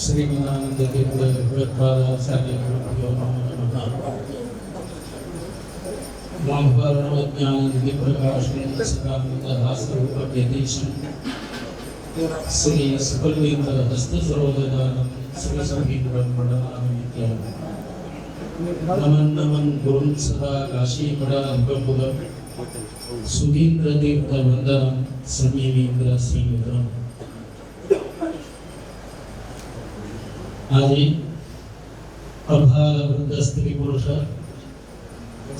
श्रीमदानंद तीर्थ भगवत्पादाचार्य गुरुभ्यो नमः। महाभारतज्ञाननिधि प्रकाशनं सदानंद हास्यरूपयतीशं श्री सुबलेन्द्र हस्तसरोजदानं श्री संगीतं मण्डलामित्यं नमन नमन गुरुं सदा काशीपदाम्बुदं सुधीन्द्र तीर्थ वंदनं संयमीन्द्र श्रीयुतं। आज अभार वृद्ध स्त्री पुरुष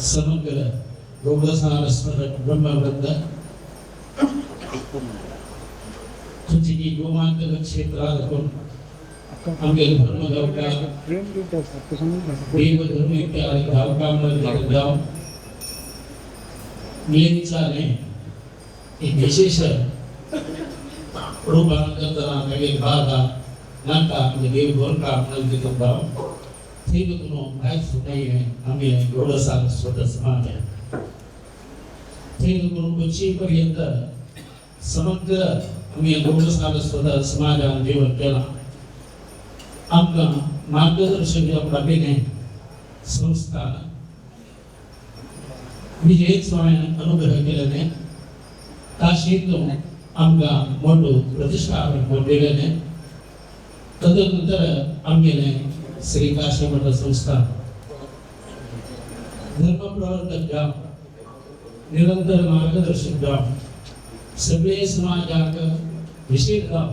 समग्र गौडसारस्वत ब्रह्मवृद्ध तुझी गोमांतक क्षेत्रातून आमच्या धर्मगावका देवधर्म इत्यादी गावकांमध्ये जाऊन नेहमीचाने एक विशेष रूपांतरणा काही भागा नाका देव दोन का आपल्याला तिथे जाऊ ते लोक काहीच नाही आहे। आम्ही गौडसार स्वतः समाज आहे ते लोक पर्यंत समग्र आम्ही गौडसार स्वतः समाजाने जीवन केला। आमका मार्गदर्शन प्रमाणे संस्था विजय स्वामीने अनुग्रह केल्याने काशीतून आमका मोठो प्रतिष्ठापन केल्याने तदनंतर आम्ही श्री काशी मठ संस्था धर्म प्रवर्तक गाव निरंतर मार्गदर्शक गाव सगळे समाजाक विशेष गाव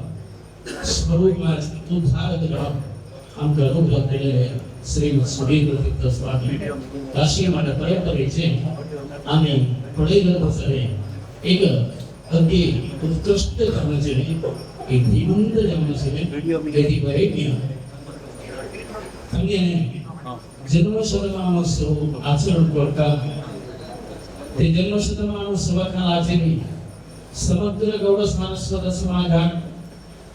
स्वरूपात उद्धारक गाव आमच्या अनुग्रह केलेले श्री सुधीन्द्र तीर्थ स्वामी काशी मठ परंपरेचे आम्ही पुढे जात असले एक अगदी उत्कृष्ट कर्मचारी एक धीमंत जन्मसेवे यदि वरेण्य आम्ही जन्मशतमानोत्सव आचरण करता ते जन्मशतमानोत्सवाचा आचरणी समग्र गौडसारस्वत समाजात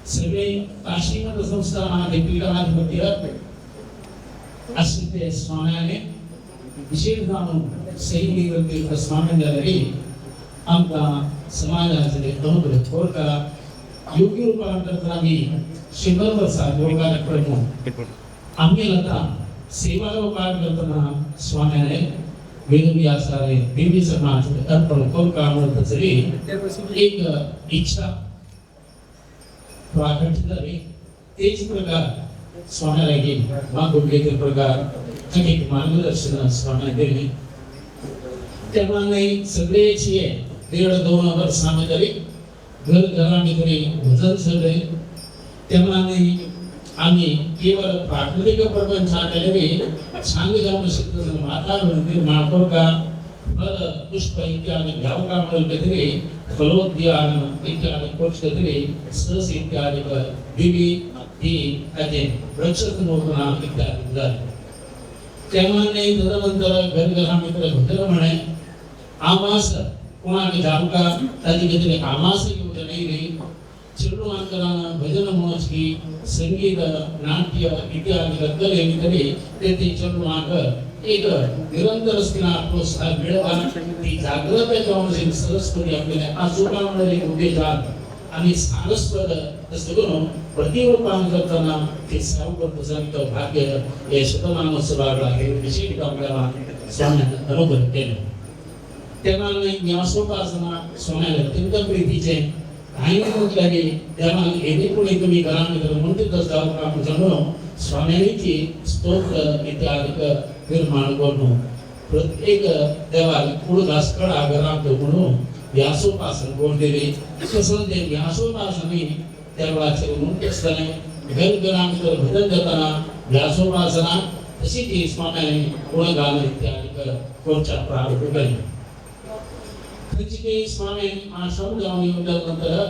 सगळे काशी मठ संस्थान पीठाधिपती असे ते स्वाम्याने विशेष जाणून संयमीन्द्र तीर्थ स्वामींनी आमका समाजाचे अनुग्रह कोरता योग्य रूपांतर आम्ही 100 वर्षात योगाने प्रमुख आम्ही आता सेवा लोकांत करताना स्वामीने वेदव्यासारे देवी समाज अर्पण करून काम तरी एक इच्छा प्रकट झाली। तेच प्रकार स्वामीला गेली मागुडलेले प्रकार अनेक मार्गदर्शन स्वामी दिले त्यामुळे सगळेची 1.5-2 वर्षामध्ये घर घरामध्ये भजन सगळे त्यामुळे आम्ही केवळ प्राकृतिक प्रपंचाने सांगजाम सिद्ध वातावरण निर्माण करू का फल पुष्प इत्यादि गावकामध्ये फलोद्यान इत्यादि कोष्ठे सस इत्यादि दिवी ही अजे वृक्षनोपना इत्यादि झाले त्यामुळे तदनंतर घर घरामध्ये भजन म्हणे आमास कोणाने जामका त्याची किती आमास येऊ नाही चिरडुमांकरांना भजन मनोजकी संगीत नाट्य इत्यादि कले तरी ते चिरडुमांक एक निरंतर असताना प्रोत्साहन मिळवा ती जागृत जाऊन सरस्वती आपल्या आजूबाजूला उद्देशात आणि सारस्वत सगळं प्रतिरूपान करताना ते सर्वप्रसंत भाग्य हे शतमानोत्सवाला हे विशेष आपल्याला स्वामीने अनुग्रह केले। त्यामुळे न्यासोपासना स्वामीला अत्यंत प्रीतीचे काही म्हटले त्यामुळे येथे कोणी तुम्ही घरामध्ये म्हणते जाऊ काम जाणून स्वामीची स्तोत्र इत्यादि निर्माण करून प्रत्येक देवाला पुढदास कडा घरात म्हणून व्यासोपासन कोण दिले तसं ते व्यासोपासनी देवाचे म्हणून असताना घर घरामध्ये भजन करताना व्यासोपासना तशी ती स्वामीने गुणगान इत्यादि कोणच्या प्रारंभ केली। त्याची स्वामी आश्रम जाऊन येऊनंतर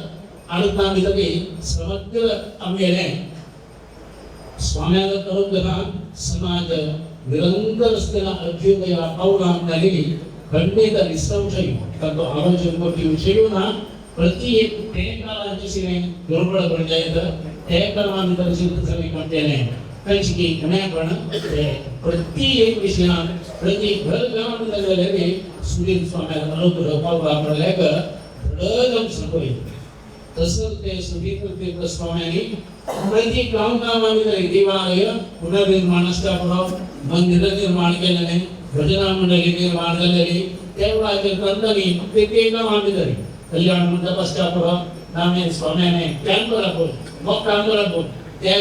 आणताना समग्र आम्ही स्वाम्याला अनुग्रह समाज निरंतर असलेला अभ्युदय अवलंबनाने खंडित निसंशय तो आरोग्य कोटी विषयोना प्रति एक ते कालाची सिने दुर्बळ पडले ते कर्मांतर सिद्ध सगळी म्हणतेने त्यांची घण्या पण प्रति एक विषयान प्रति घर गावात लागलेले सुधीर स्वामी अनुग्रह पावला आपल्याला धडधम सांगोय तसंच ते सुधीर तीर्थ स्वामी प्रति गावामध्ये देवालय पुनर्निर्माण स्थापन मंदिर निर्माण केलेले भजना मंडळी निर्माण झालेली तेवढा कंदनी ते गावामध्ये कल्याण मंडप स्थापन नामे स्वामीने कॅम्प राखून मग काम राखून त्या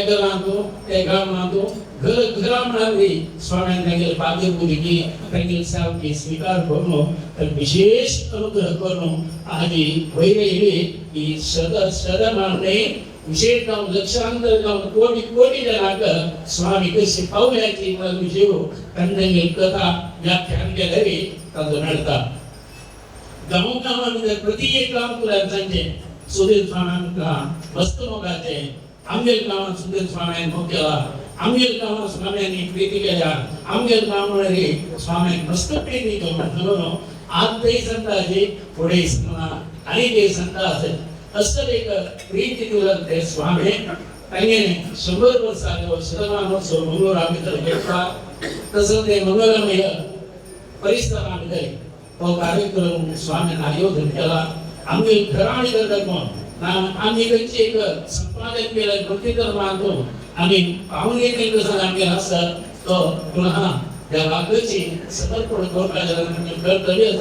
गावांतो घर घरामध्ये स्वामींनी पादपूजी त्यांनी सावकी स्वीकार करून विशेष अनुग्रह करून आधी वैरही की सदा मानणे विशेष गाव लक्षांतर गाव कोटी जनाक स्वामी कशी पावल्याची विषय त्यांनी कथा व्याख्यान केलेली त्यांचं नडतात गावामध्ये प्रति एक गाव तुला सांगते सुधीर स्वामींना मस्त मोगाचे आमगेल गावात सुधीर स्वामी भोग केला आमगेल गावात स्वामींनी प्रीती केल्या आमगेल गावामध्ये स्वामी मस्त प्रीती करून आज ते संताजी पुढे आणि ते संत असेल असं एक प्रीती दिलं ते स्वामी त्यांनी 100 वर्षांवर शतमान वर्ष मंगळ आम्ही तर घेतला तसं ते मंगळमय परिसरामध्ये तो कार्यक्रम स्वामी आयोजन केला आम्ही घराणी करत आम्ही त्यांची एक संपादन केलं कृतीकर मानतो आणि पाहुणे कसं आम्ही असं तो पुन्हा त्या वाक्याची समर्पण कर्तव्य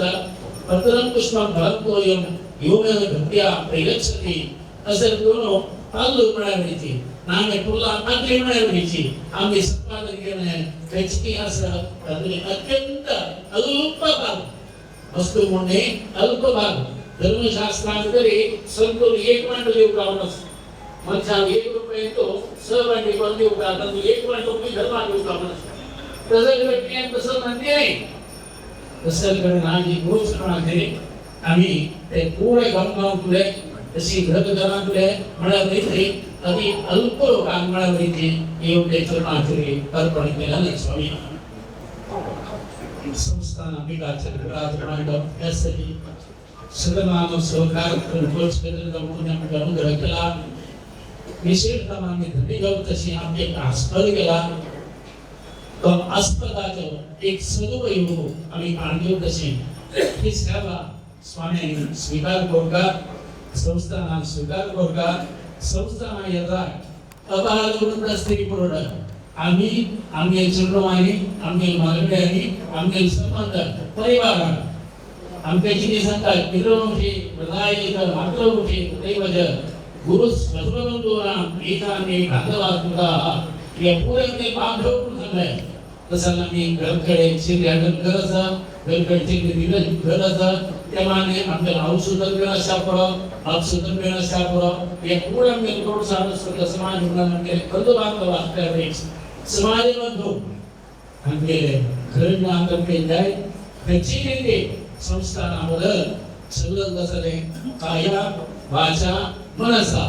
पत्रम पुष्पम भरतो योमेन भक्त्या प्रयच्छति असं दोनो पाल्लू मिळावीची नामे तुला मंत्री मिळावीची आम्ही संपादन केलं त्याची असं अत्यंत अल्प भाग वस्तू म्हणणे अल्प भाग धर्मशास्त्रांतरे संतोष एक मांडले उगावणस म्हणजे 1 रुपये तो सहभागी बनले उगावतात 1 मांडले तुम्ही धर्माने उगावणस तसं व्यक्ती तसं म्हणते नाही तसं करून आजी घोषणाने आम्ही ते पुढे गाव तुले तशी घरघरातले म्हणाले अति अल्प लोकांना म्हणाले येऊन त्याचं नाचरे अर्पण केलं स्वामी संस्थान अभिकाचे राजमांडव यासाठी सगळ्यांना सहकार कंट्रोल्स अनुग्रह केला विशेषतः आम्ही धनीगाव तशी आमचे आस्पद केला तो आस्पदाचं एक सदुपयोग आम्ही आणली तशी ही सेवा स्वामींनी स्वीकार करूका संस्थाना स्वीकार करूका संस्थाना याचा अबाध स्थिती पूर्ण आम्ही चंद्रमानी आम्ही मालवणी आम्ही संबंध परिवार आमच्याची सांगता किलोमुखी प्रदायिक मातृमुखी दैवज गुरु सद्गुरुनाम एकाने घातवासुदा या पुरे बांधव झालंय तसं आम्ही घरकडे शिर्या घरचा घरकडचे दिवस घरचा त्यामाने आपल्याला औषध मिळणं शापड औषध मिळणं शापड या पुरे आम्ही थोडं सारं समाज म्हणून कर्ज बांधव असल्याने समाज बंधू आमचे घरना आमचे जाय त्याची रीती संस्थानामध्ये सगळं कसले काया वाचा मनसा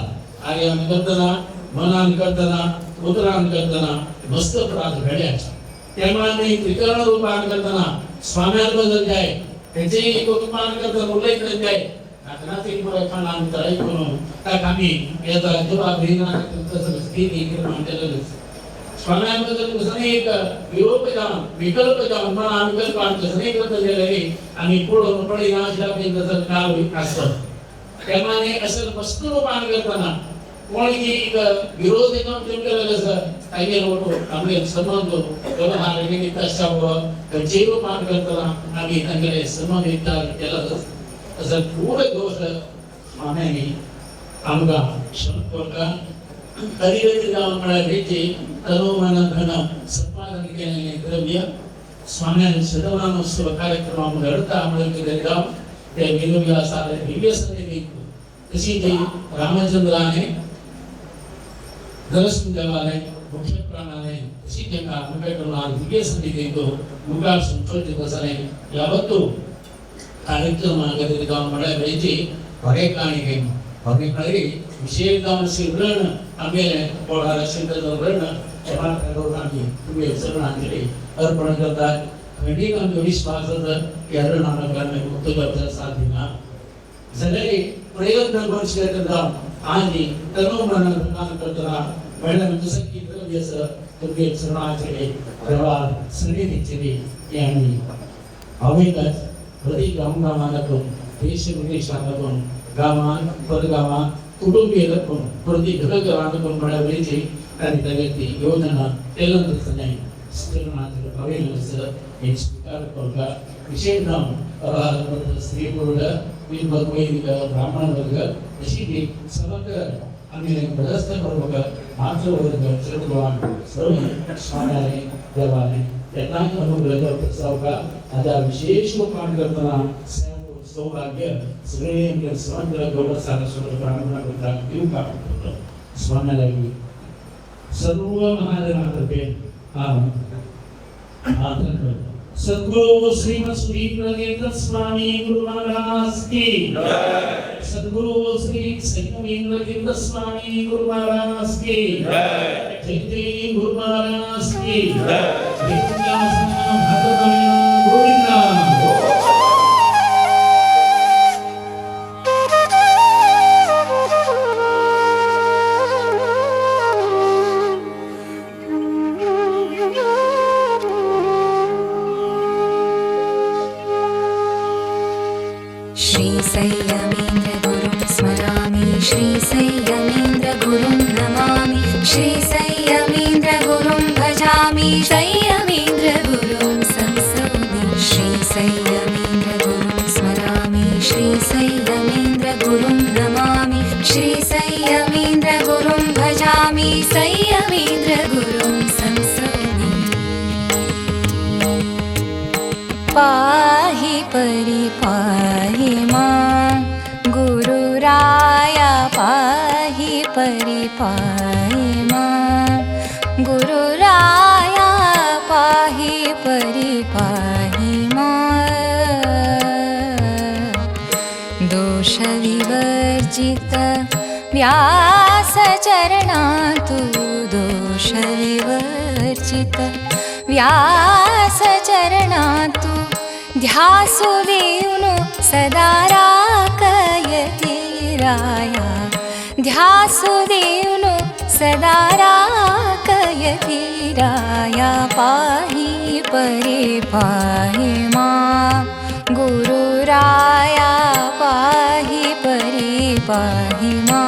आर्यान करताना मनान करताना उदरान करताना मस्त प्रात घड्याचा त्यामाने त्रिकरण रूपान करताना स्वाम्यांबद्दल जाय त्याचे एक रूपान करताना उल्लेख करत जाय नाथनाथी पुराण अंतर ऐकून त्या कामी याचा जवाब देणार तसं स्थिती निर्माण केलेलं स्वाम्यांबद्दल कसं एक विकल्प जाऊन मला विकल्प कसं नाही करत गेलेले आणि पुढं परिणाम जसं नाव असतं त्यामुळे असं मस्त रूपान करताना कोणी विरोध केलं कसं काही लोक आम्ही समजतो व्यवहार निमित्त असावं जे रूपान करताना आम्ही त्यांच्याकडे समन्वित केलं असं पुढे दोष मान्याने आमगा शंका कधी मिळाले तनो मन धन संपादन केलेले द्रव्य स्वामी शतमानोत्सव कार्यक्रमामध्ये घडता आम्हाला गाव त्या विनोव्या सारे दिव्य संधी तशी जी रामचंद्राने दर्शन देवाने मुख्य प्राणाने तशी त्यांना मुख्य करून दिव्य संधी देतो मुखार संशोधित असणे यावत्तो कार्यक्रमामध्ये गाव मिळाले बरे काणी बरे काळी विशेष गाव शिरण आम्ही पोळाला शिंदर रण जवान करोडांनी तुम्ही सर्वांकडे अर्पण करतात खंडी आमचा विश्वास की हरण नामकाने मुक्त करता साधना जरे प्रयत्न करत जाऊन आणि तनो मन करताना मॅडम जसं की तुमगे चरणाचे व्यवहार सन्निधीचे यांनी अवैधच प्रति गावांगावांतून देश विदेशांतून गावांत परगावांत कुटुंबीयांतून प्रति घरगावांतून मिळवलेली आणि त्याची योजना तेलंगणाने चरणाचे अवैधच हे स्वीकार करता विशेष नाम स्त्री वर्ग वैदिक ब्राह्मण वर्ग अशी ती समग्र आम्ही प्रदर्शनपूर्वक मातृवर्ग सर्ववान सर्व स्वाम्याने देवाने त्यांना अनुग्रह प्रस्ताव का आता विशेष काम करताना सौभाग्य सगळे समग्र गौरव सारस्वत ब्राह्मण करता देऊ काम करतो स्वाम्याला सर्व महाजनातर्फे आदर करतो सद्गुरु श्रीमद सुधींद्र स्वामी गुरु महाराज की जय। सद्गुरु श्री संयमेंद्र तीर्थ स्वामी गुरु महाराज की जय। जय गुरु महाराज की जय। गोविंदा श्रीसंयमेन्द्र गुरुं स्मरामि श्रीसंयमेन्द्र गुरुं नमामि श्रीसंयमेन्द्र गुरुं भजामि संयमेन्द्र गुरुं संसौमि श्रीसंयमेन्द्र गुरुं स्मरामि श्रीसंयमेन्द्र गुरुं नमामि श्रीसंयमेन्द्र गुरुं भजामि संयमेन्द्र गुरुं संसौमि पाहि परिपाहि मां गुरुराया पाहि परिपाहि मां गुरुराया पाहि परिपाहि मां दोषविवर्जित व्यासचरणा तु दोषविवर्जित व्यासचरणा तु ध्यासुदेवनु सदा राकयति राया ध्यासुदेवनु सदा राकयति राया पाहि परिपाहि मां गुरुराया पाहि परिपाहि मां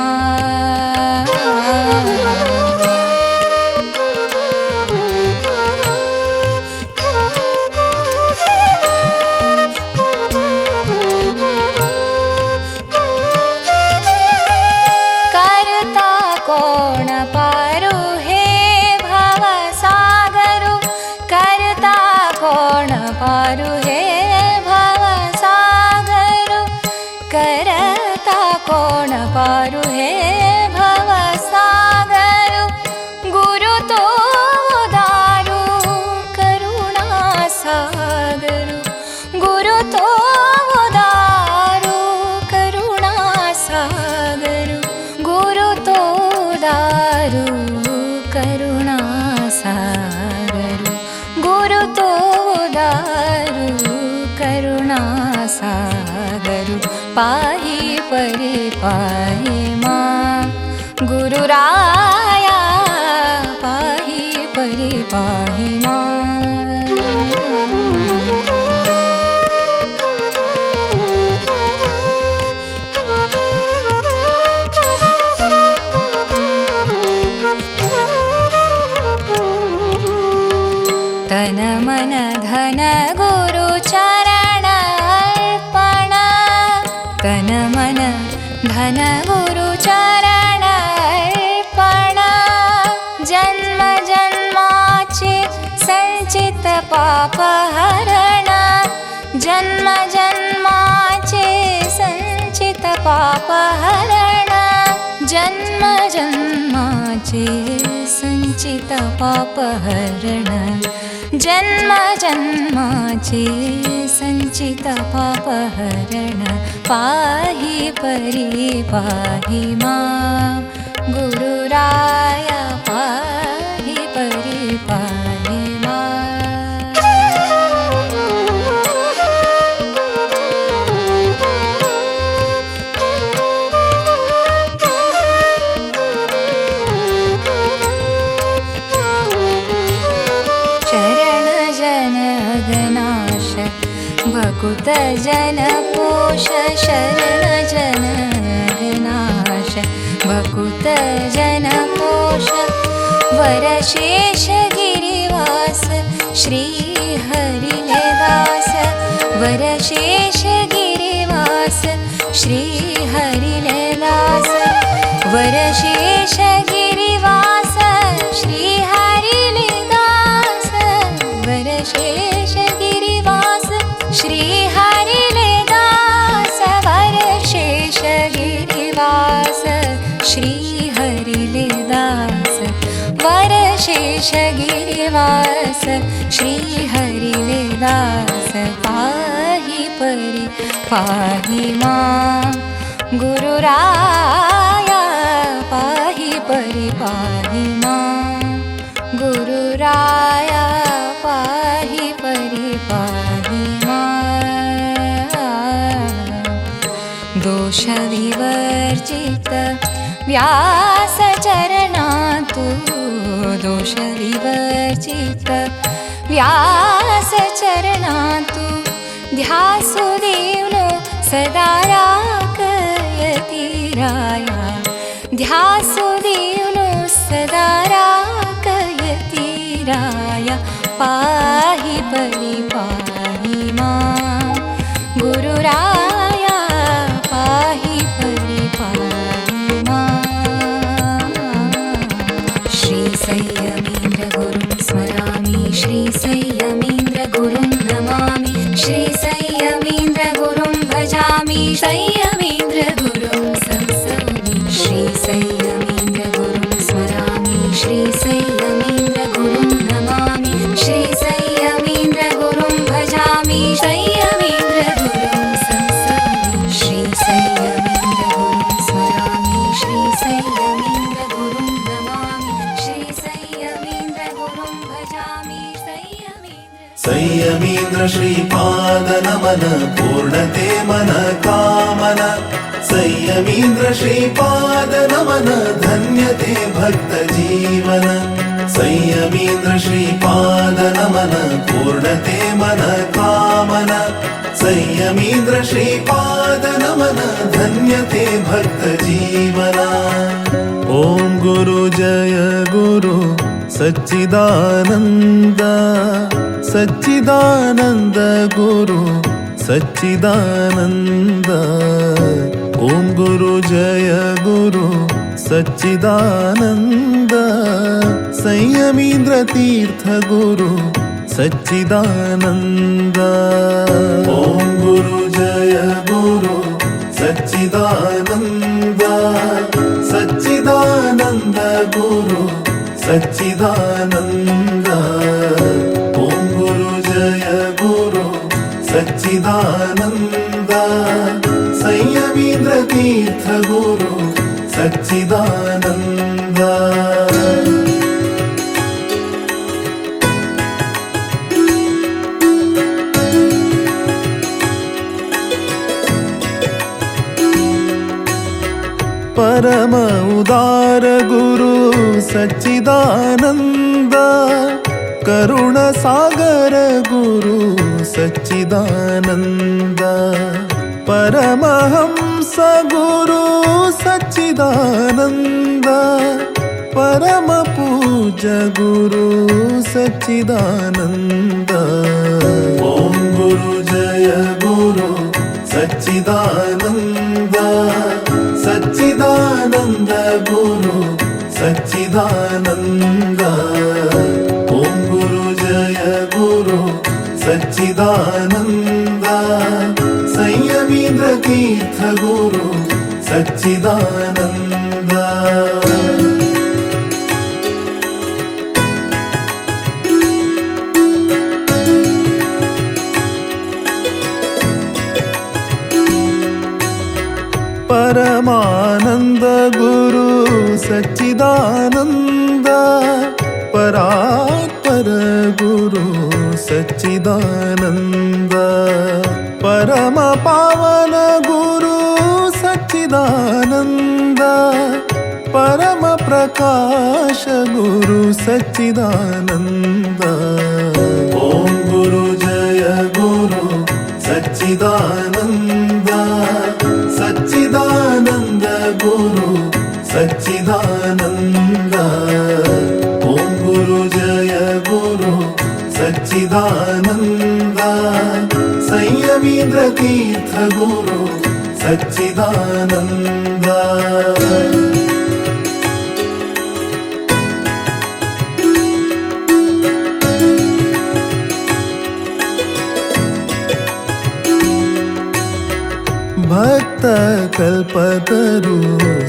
पारु हे भवसागरु करता कोण पारु हे भवसागरु गुरु तो दारु करुणा सागरु गुरु तो दारु करुणा सागरु गुरु तो दारु करुणा सागरु गुरु तो दारु करुणा सागरु पाहि परिपाहि मां गुरुराया पाहि परिपाहि मां तन मन धन गुरु चरण अर्पण तन मन धन गुरु चरण अर्पण जन्म जन्माचे संचित पाप हरण जन्म जन्माचे संचित पाप हरण जन्म जन्माचे संचित पाप हरण जन्म जन्माचे संचित पाप हरण पाहि परिपाहि मां गुरुराया पाहि परिपाहि मां भकुत जन पोष शरण जन नाश भकुत जन पोष वरशेष गिरिवास श्री हरिदास वरशेष गिरिवास श्री हरिदास वरशेष गिरिवास श्री हरिदास वरशेष गिरिवास श्री हरिदास वरशेष गिरिवास श्री हरिदास वरशेष गिरिवास श्री हरिदास पाहि परि पाहि मां गुरुराया पाहि परि पाहि मां गुरुराया पाहि परि पाहि मां दोष विवर्जित व्यास चरणातु दोष विवर्जित व्यास चरणातु ध्यासुदेवनो सदा राकयति राया ध्यासुदेवनो सदा राकयति राया पाहि परि पाहि मां गुरुराया पाहि परि पाहि मां श्री संयमेन्द्र गुरुं स्मरामि श्री संयमेन्द्र गुरुं नमामि श्री संयमेन्द्र गुरुं भजामि संयमेन्द्र गुरुं संसौमि श्री संयमेन्द्र गुरुं स्मरामि श्री संयमेन्द्र गुरुं नमामि श्री संयमेन्द्र गुरुं भजामि संयमेन्द्र गुरुं संसौमि श्री संयमेन्द्र गुरुं स्मरामि श्री संयमेन्द्र गुरुं नमामि श्री संयमेन्द्र गुरुं भजामि संयमेन्द्र श्रीपाद नमन पूर्णते मन कामन संयमेन्द्र श्रीपाद नमन धन्यते भक्त जीवन संयमेन्द्र श्रीपाद नमन पूर्णते मन कामन संयमेन्द्र श्रीपाद नमन धन्यते भक्त जीवन ओम गुरु जय गुरु सच्चिदानंद सच्चिदानंद गुरु सच्चिदानंद ओम गुरु जय गुरु सच्चिदानंद संयमेन्द्र तीर्थ गुरु सच्चिदानंद ओम गुरु जय गुरु सच्चिदानंद सच्चिदानंद गुरु सच्चिदानंद ओम गुरु जय गुरु सच्चिदानंद संयमेन्द्र तीर्थ गुरु सच्चिदानंद परम उदार गुरु सच्चिदानंद करुण सागर गुरु सच्चिदानंद परमहंस गुरु सच्चिदानंद परम पूज्य गुरु सच्चिदानंद ओम गुरु जय गुरु सच्चिदानंद सच्चिदानंद गुरु सच्चिदानंद ओम गुरु जय गुरु सच्चिदानंद संयमेन्द्र तीर्थ गुरु सच्चिदानंद परमानंद गुरु सच्चिदानंद परात्पर गुरु सच्चिदानंद परम पावन गुरु सच्चिदानंद परम प्रकाश गुरु सच्चिदानंद ओम गुरु जय गुरु सच्चिदानंद सच्चिदानन्द संयमीन्द्र तीर्थ गुरु सच्चिदानन्द भक्त कल्पतरु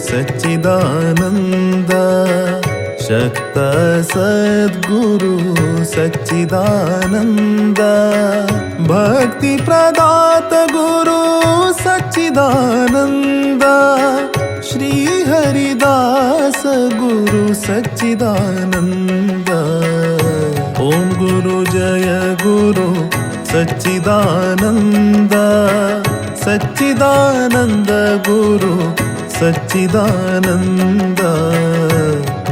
सच्चिदानन्द शक्त सद्गुरु सच्चिदानन्द भक्ति प्रदात गुरु सच्चिदानन्द श्री हरिदास गुरु सच्चिदानन्द ओम गुरु जय गुरु सच्चिदानन्द सच्चिदानन्द गुरु सच्चिदानन्द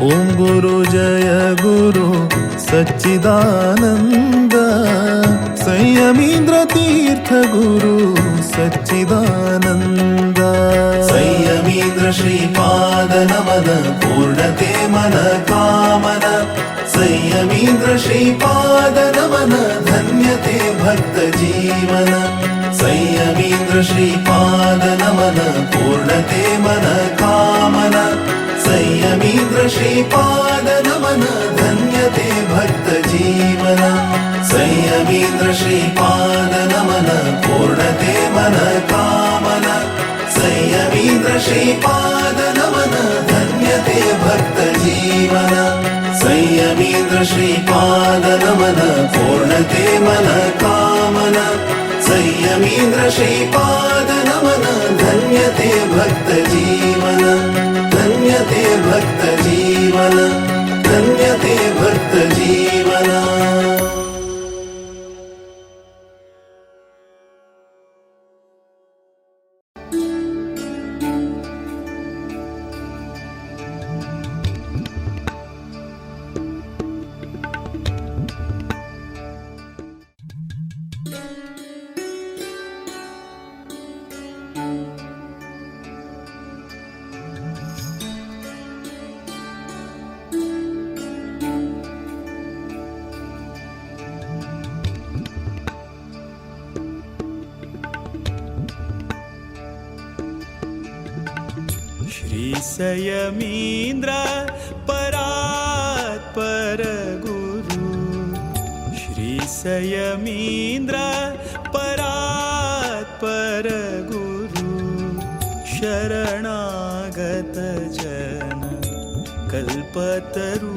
ओम गुरु जय गुरु सच्चिदानन्द संयमीन्द्र तीर्थ गुरु सच्चिदानन्द संयमीन्द्र श्रीपाद नमन पूर्णते मन कामन संयमीन्द्र श्रीपाद नमन धन्यते भक्त जीवन संयमीन्द्र श्रीपाद नमन पूर्णते मन कामन संयमीन्द्र श्रीपाद नमन धन्यते भक्त जीवन संयमीन्द्र श्रीपाद नमन पूर्णते मन कामन संयमीन्द्र श्रीपाद नमन धन्यते भक्त जीवन संयमीन्द्र श्रीपाद नमन पूर्णते मन कामन संयमीन्द्र श्रीपाद नमन धन्यते भक्त जीवन धन्यते भक्त जीवन धन्यते भक्त जीवन श्री संयमीन्द्र परात्पर गुरु श्री संयमीन्द्र परात्पर गुरु शरणागत जन कल्पतरु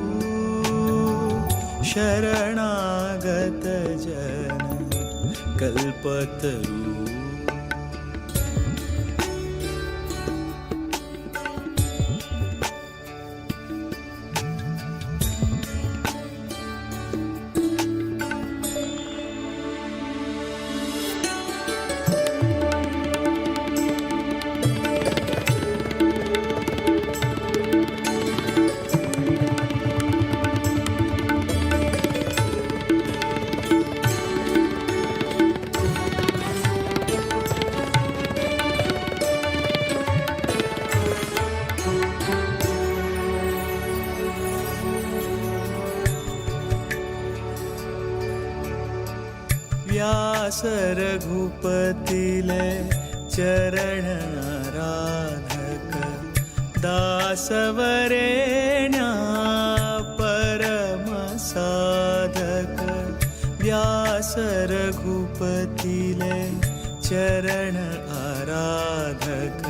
शरणागत जन कल्पतरु व्यास रघुपतिले चरण आराधक दासवरेण्या परम साधक व्यास रघुपतिले चरण आराधक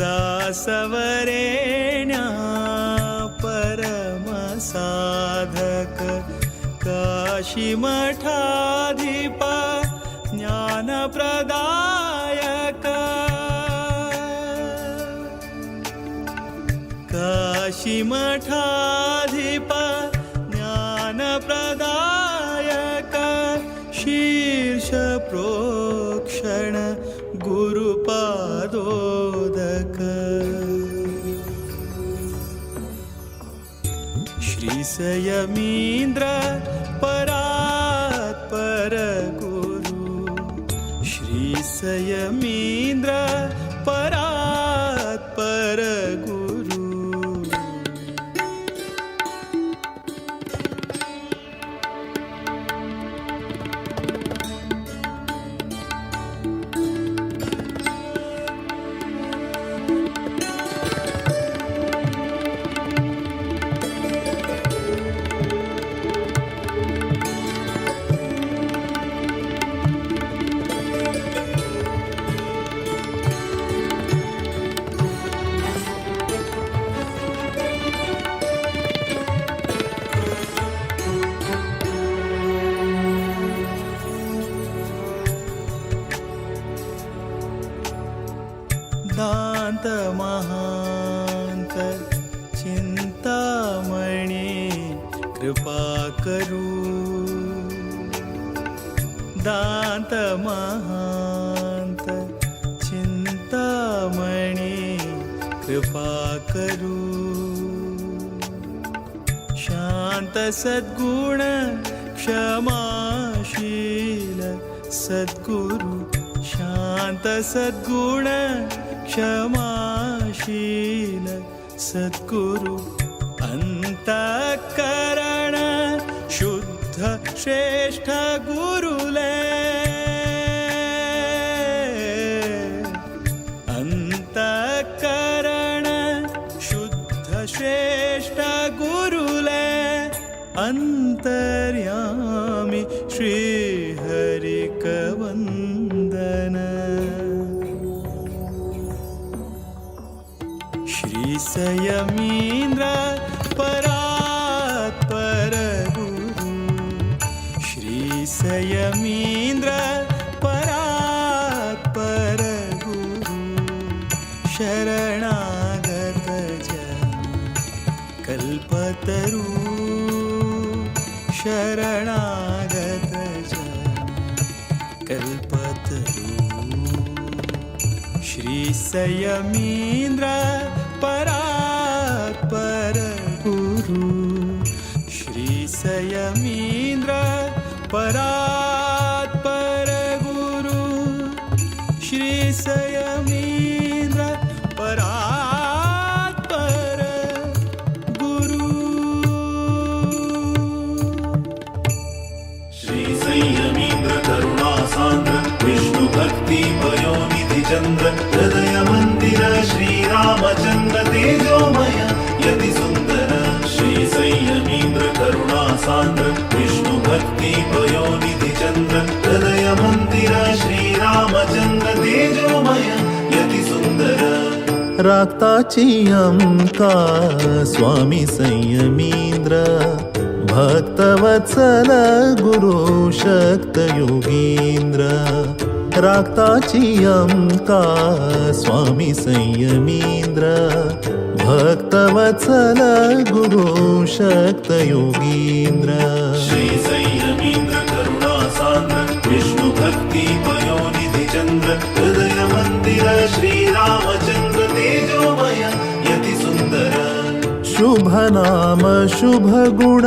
दासवरेण्या परम साधक काशी मठाधिप ज्ञान प्रदायक काशी मठाधिप ज्ञान प्रदायक शीर्ष प्रोक्षण गुरुपादोदक श्री संयमीन्द्र परात्पर गुरु श्री संयमीन्द्र परात्पर गुरु करू दांत महांत चिंतामणी कृपा करू शांत सद्गुण क्षमाशील सद्गुरु शांत सद्गुण क्षमाशील सद्गुरु अंतःकरण शुद्ध श्रेष्ठ गुरुले अंतःकरण शुद्ध श्रेष्ठ गुरुले अंतर्यामी श्री हरिकवंदन श्री संयमींद्र परात्पर गुरु श्री संयमींद्र परात्पर गुरु शरणागत जन कल्पतरु शरणागत जन कल्पतरु श्री संयमींद्र परात्पर गुरु श्री संयमींद्र परात्पर गुरु श्री संयमींद्र परात्पर गुरु श्री संयमींद्र करुणा सान्द्र विष्णु भक्ति पयोनिधि चंद्र हृदय मंदिर श्री रामचंद्र तेजोमय यति सुंदर श्री संयमींद्र करुणा सान्द्र विष्णु भक्ति पयोनिधि चंद्र हृदय मंदिर श्री रामचंद्र तेजोमय यति सुंदर राक्ताची अंका स्वामी संयमींद्र भक्तवत्सल गुरु शक्त योगींद्र राक्ताची अंका स्वामी संयमींद्र भक्तवत्सल गुरु शक्त योगींद्र श्री संयमींद्र करुणा सान्द्र विष्णु भक्ति पयोनिधि चंद्र हृदय मंदिर श्री रामचंद्र तेजोमय यति सुंदर शुभ नाम शुभ गुण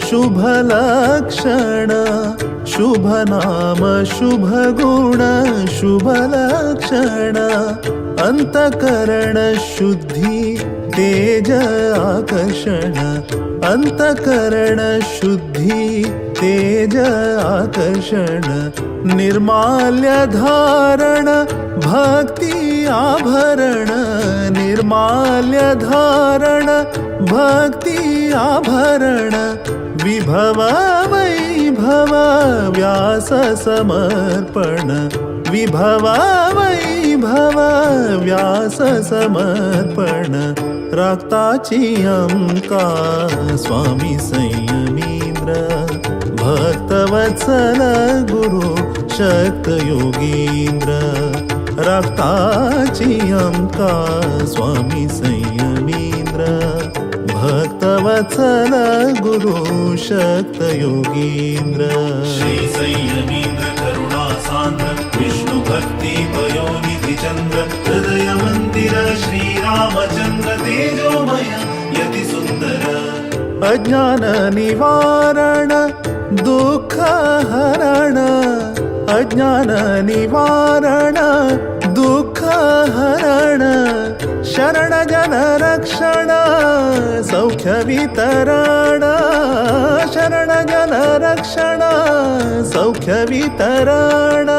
शुभ लक्षण शुभ नाम शुभ गुण शुभ लक्षण अंतकरण शुद्धि तेज आकर्षण अंतकरण शुद्धि तेज आकर्षण निर्माल्य धारण भक्ति आभरण निर्माल्य धारण भक्ति आभरण विभव वैभव व्यास समर्पण विभव वैभव व्यास समर्पण राक्ताची अंका स्वामी संयमींद्र भक्तवत्सल गुरु शक्त योगींद्र राक्ताची अंका स्वामी संयमींद्र भक्तवत्सल गुरु शक्त योगींद्र श्री संयमींद्र करुणा सान्द्र विष्णु भक्ति पयोनिधि चंद्र हृदय मंदिर श्री रामचंद्र तेजोमय यति सुंदर अज्ञान निवारण दुःख हरण अज्ञान निवारण दुःख हरण शरण जन रक्षण सौख्य वितरण शरण जन रक्षण सौख्य वितरण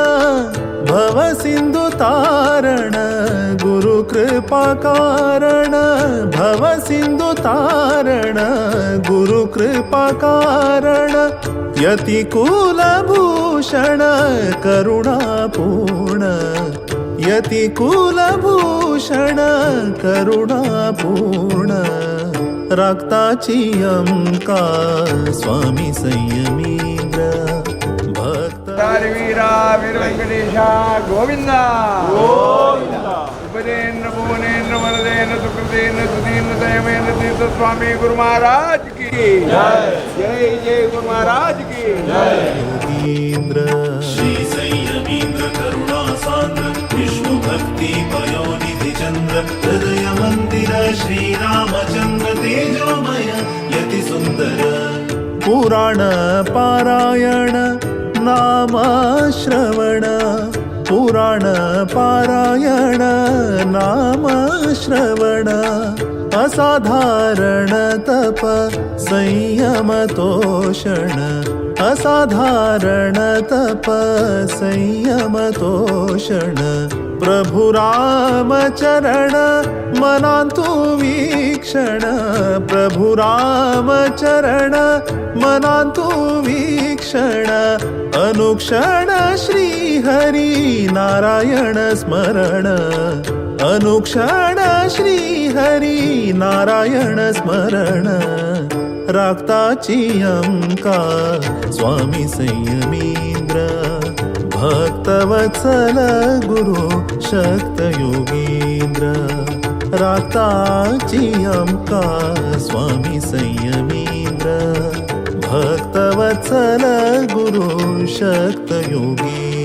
भव सिंधु तारण गुरु कृपा कारण भव सिंधु तारण गुरु कृपा कारण यति कुलभूषण करुणापूर्ण यति कुलभूषण करुणापूर्ण राक्ताची अंका स्वामी संयमींद्र भक्त वीरा वीर वेंकटेशा गोविंदा गोविंदा उपदेन्द्र भुवनेन्द्र मनदेन सुकृतेन सुधीन संयमेन तीर्थ स्वामी गुरु महाराज की जय जय गुरु महाराज की योगीन्द्र श्री संयमीन्द्र करुणा सान्द्र विष्णु भक्ति पयोनिधि चंद्र हृदय मंदिर श्री रामचंद्र तेजोमय यति सुंदर पुराण पारायण नाम श्रवण पुराण पारायण नाम श्रवण असाधारण तप संयम तोषण असाधारण तप संयम तोषण प्रभु राम चरण मनांतु वीक्षण प्रभु राम चरण मनांतु वीक्षण अनुक्षण श्री हरि नारायण स्मरण अनुक्षण श्री हरि नारायण स्मरण राक्ताची अंका स्वामी संयमीन्द्र भक्तवत्सल गुरु शक्त योगीन्द्र राक्ताची अंका स्वामी संयमीन्द्र भक्तवत्सल गुरु शक्त योगीन्द्र